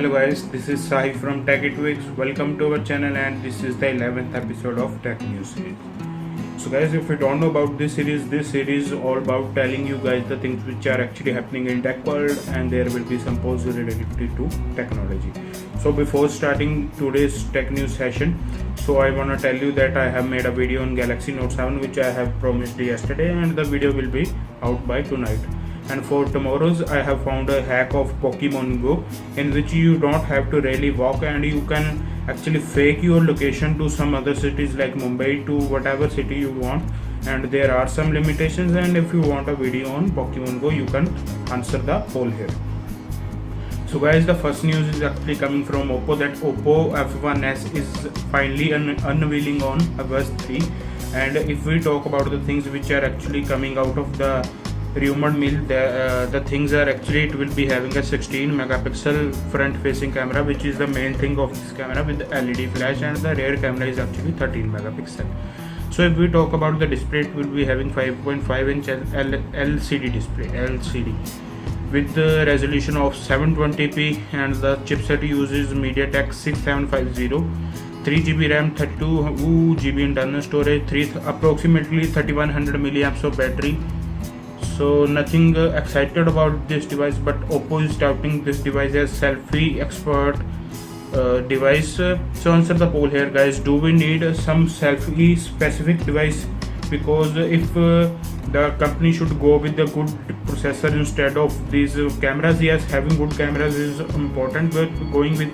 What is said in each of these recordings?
Hello guys, this is Sahib from Techie Tweaks. Welcome to our channel and this is the 11th episode of TechNews series. So guys, if you don't know about this series is all about telling you guys the things which are actually happening in tech world, and there will be some posts related to technology. So before starting today's tech news session, so I want to tell you that I have made a video on Galaxy Note 7 which I have promised yesterday, and the video will be out by tonight. And for tomorrow's, I have found a hack of Pokemon Go in which you don't have to really walk, and you can actually fake your location to some other cities like Mumbai to whatever city you want. And there are some limitations, and if you want a video on Pokemon Go, you can answer the poll here. So guys, the first news is actually coming from Oppo, that Oppo F1s is finally unveiling on August 3. And if we talk about the things which are actually coming out of the rumored mill, the things are actually it will be having a 16 megapixel front facing camera, which is the main thing of this camera, with the LED flash, and the rear camera is actually 13 megapixel. So if we talk about the display, it will be having 5.5 inch LCD display, LCD, with the resolution of 720p, and the chipset uses MediaTek 6750, 3GB RAM, 32GB internal storage, approximately 3100 milliamps of battery. So nothing excited about this device, but Oppo is touting this device as selfie expert device. So answer the poll here guys, do we need some selfie specific device? Because if the company should go with the good processor instead of these cameras, yes, having good cameras is important, but going with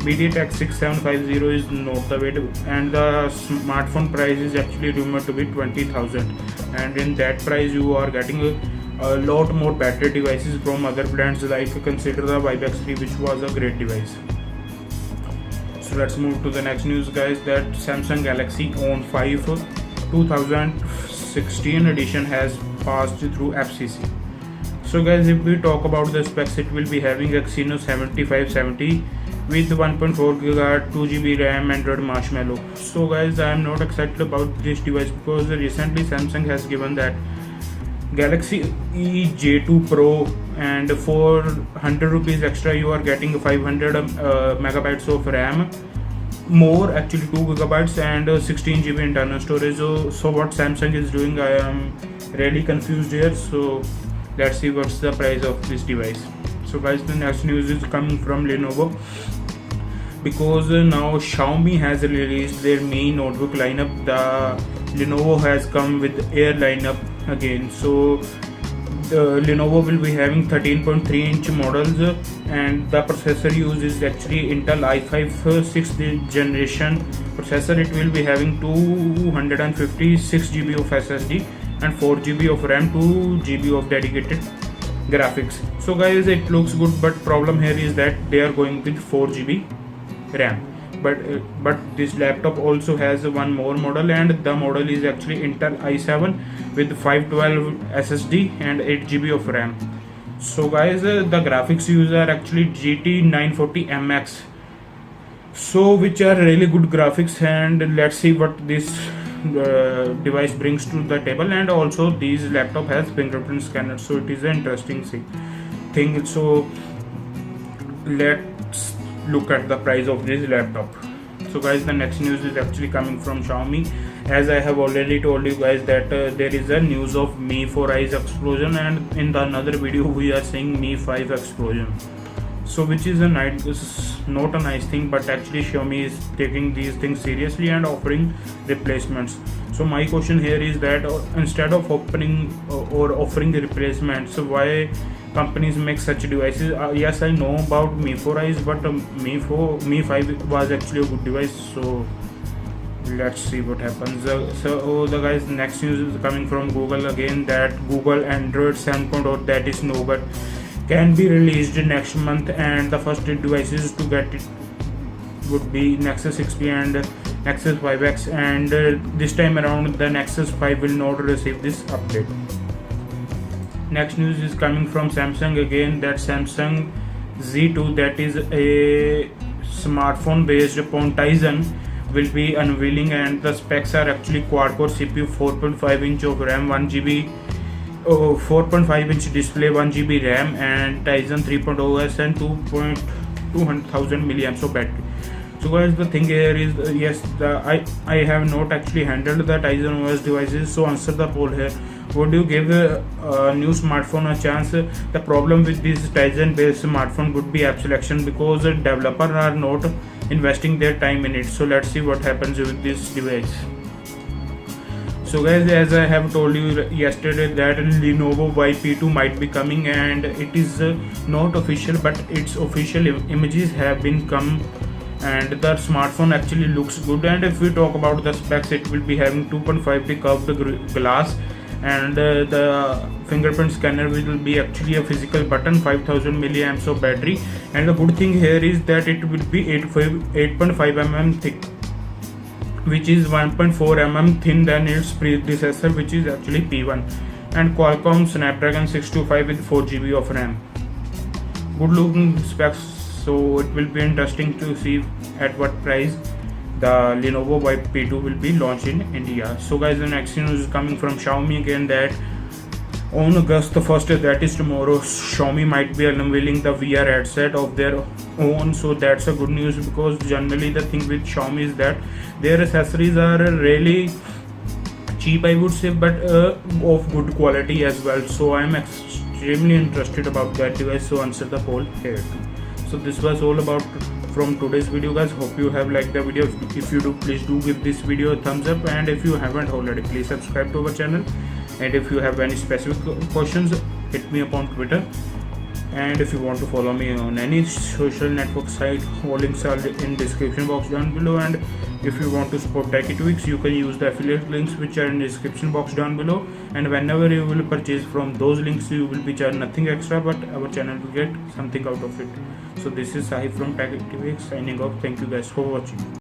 MediaTek 6750 is not the way to. And the smartphone price is actually rumored to be 20,000, and in that price you are getting a lot more better devices from other brands, like consider the Vibe X3, which was a great device. So let's move to the next news guys, that Samsung Galaxy On 5 2016 edition has passed through FCC. So guys, if we talk about the specs, it will be having Exynos 7570 with 1.4 GHz, 2GB RAM, Android Marshmallow. So guys, I am not excited about this device because recently Samsung has given that Galaxy E J2 Pro, and for 100 rupees extra you are getting 500 megabytes of RAM, more actually 2 gigabytes, and 16GB internal storage. So what Samsung is doing, I am really confused here. So let's see what's the price of this device. So guys, the next news is coming from Lenovo, because now Xiaomi has released their Mi notebook lineup. The Lenovo has come with Air lineup again. So the Lenovo will be having 13.3 inch models, and the processor used is actually Intel i5 6th generation processor. It will be having 256 GB of SSD and 4 GB of RAM, 2 GB of dedicated graphics. So guys, it looks good, but problem here is that they are going with 4 GB RAM. But this laptop also has one more model, and the model is actually Intel i7 with 512 SSD and 8 GB of RAM. So guys, the graphics used are actually GT 940MX, so which are really good graphics. And let's see what this device brings to the table. And also this laptop has fingerprint scanner, so it is an interesting thing. So let's look at the price of this laptop. So guys, the next news is actually coming from Xiaomi. As I have already told you guys that there is a news of Mi 4i's explosion, and in the another video we are saying Mi 5 explosion. So which is not a nice thing, but actually Xiaomi is taking these things seriously and offering replacements. So my question here is that instead of offering replacements, so why companies make such devices? Yes, I know about Mi 4i's, but Mi 5 was actually a good device. So let's see what happens. So the guys, next news is coming from Google again, that Google Android 7.0, that is Nougat, can be released next month, and the first devices to get it would be Nexus 6P and Nexus 5X, and this time around the Nexus 5 will not receive this update. Next news is coming from Samsung again, that Samsung Z2, that is a smartphone based upon Tizen, will be unveiling, and the specs are actually quad-core CPU, 4.5 inch of RAM, 1GB 4.5 inch display, 1GB RAM, and Tizen 3.0 OS and 2000 milliamps of battery. So guys, the thing here is yes, I have not actually handled the Tizen OS devices. So answer the poll here. Would you give a new smartphone a chance? The problem with this Tizen based smartphone would be app selection, because developers are not investing their time in it. So let's see what happens with this device. So guys, as I have told you yesterday that Lenovo YP2 might be coming, and it is not official, but its official images have been come, and the smartphone actually looks good. And if we talk about the specs, it will be having 2.5D curved glass, and the fingerprint scanner will be actually a physical button, 5000 milliamps of battery. And the good thing here is that it will be 8.5 mm thick, which is 1.4 mm thin than its predecessor, which is actually P1, and Qualcomm Snapdragon 625 with 4GB of RAM. Good looking specs, so it will be interesting to see at what price the Lenovo YP2 will be launched in India. So guys, the next news is coming from Xiaomi again, that on August the 1st, that is tomorrow, Xiaomi might be unveiling the VR headset of their own. So that's a good news, because generally the thing with Xiaomi is that their accessories are really cheap, I would say, but of good quality as well. So I'm extremely interested about that device. So answer the poll here too. So this was all about from today's video, guys. Hope you have liked the video. If you do, please do give this video a thumbs up, and if you haven't already, please subscribe to our channel. And if you have any specific questions, hit me up on Twitter. And if you want to follow me on any social network site, all links are in description box down below. And if you want to support Techie Tweaks, you can use the affiliate links which are in the description box down below. And whenever you will purchase from those links, you will be charged nothing extra, but our channel will get something out of it. So this is Sahib from Techie Tweaks signing off. Thank you guys for watching.